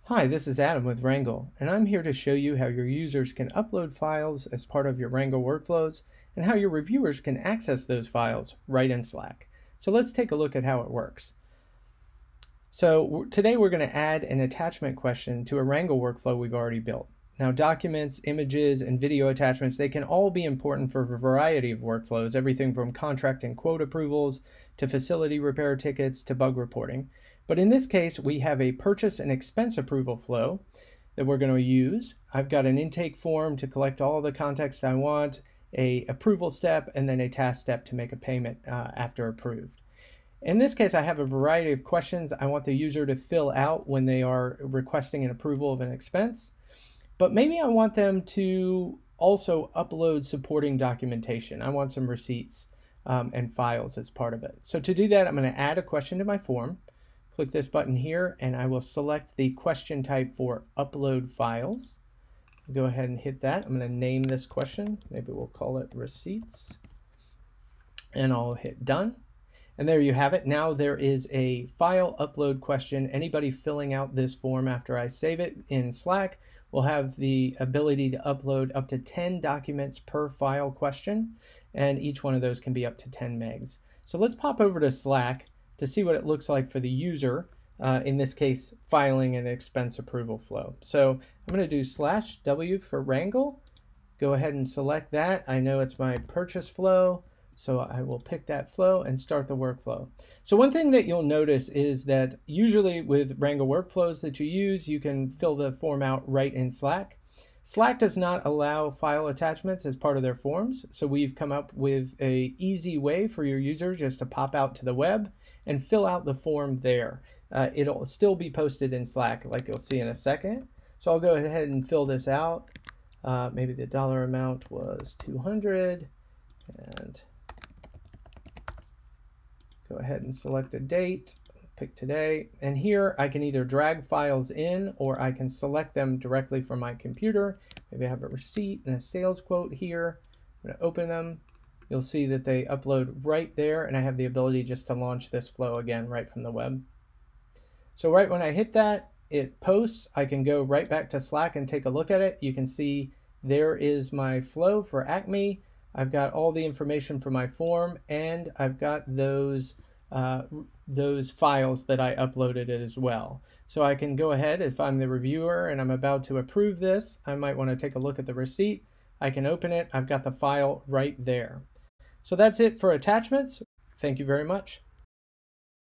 Hi, this is Adam with Wrangle, and I'm here to show you how your users can upload files as part of your Wrangle workflows and how your reviewers can access those files right in Slack. So let's take a look at how it works. So today we're going to add an attachment question to a Wrangle workflow we've already built. Now documents, images, and video attachments, they can all be important for a variety of workflows, everything from contract and quote approvals to facility repair tickets to bug reporting. But in this case, we have a purchase and expense approval flow that we're going to use. I've got an intake form to collect all the context I want, a approval step, and then a task step to make a payment after approved. In this case, I have a variety of questions I want the user to fill out when they are requesting an approval of an expense. But maybe I want them to also upload supporting documentation. I want some receipts and files as part of it. So to do that, I'm going to add a question to my form. Click this button here, and I will select the question type for upload files. Go ahead and hit that. I'm going to name this question. Maybe we'll call it receipts. And I'll hit done. And there you have it. Now there is a file upload question. Anybody filling out this form after I save it in Slack will have the ability to upload up to 10 documents per file question, and each one of those can be up to 10 megs. So let's pop over to Slack to see what it looks like for the user, in this case, filing an expense approval flow. So I'm going to do /W for Wrangle. Go ahead and select that. I know it's my purchase flow, so I will pick that flow and start the workflow. So one thing that you'll notice is that usually with Wrangle workflows that you use, you can fill the form out right in Slack. Slack does not allow file attachments as part of their forms, so we've come up with an easy way for your users just to pop out to the web and fill out the form there. It'll still be posted in Slack, like you'll see in a second. So I'll go ahead and fill this out. Maybe the dollar amount was 200, and go ahead and select a date. Pick today, and here I can either drag files in or I can select them directly from my computer. Maybe I have a receipt and a sales quote here. I'm going to open them. You'll see that they upload right there, and I have the ability just to launch this flow again right from the web. So right when I hit that, it posts. I can go right back to Slack and take a look at it. You can see there is my flow for Acme. I've got all the information for my form, and I've got those files that I uploaded it as well. So I can go ahead, if I'm the reviewer and I'm about to approve this, I might want to take a look at the receipt. I can open it. I've got the file right there. So that's it for attachments. Thank you very much.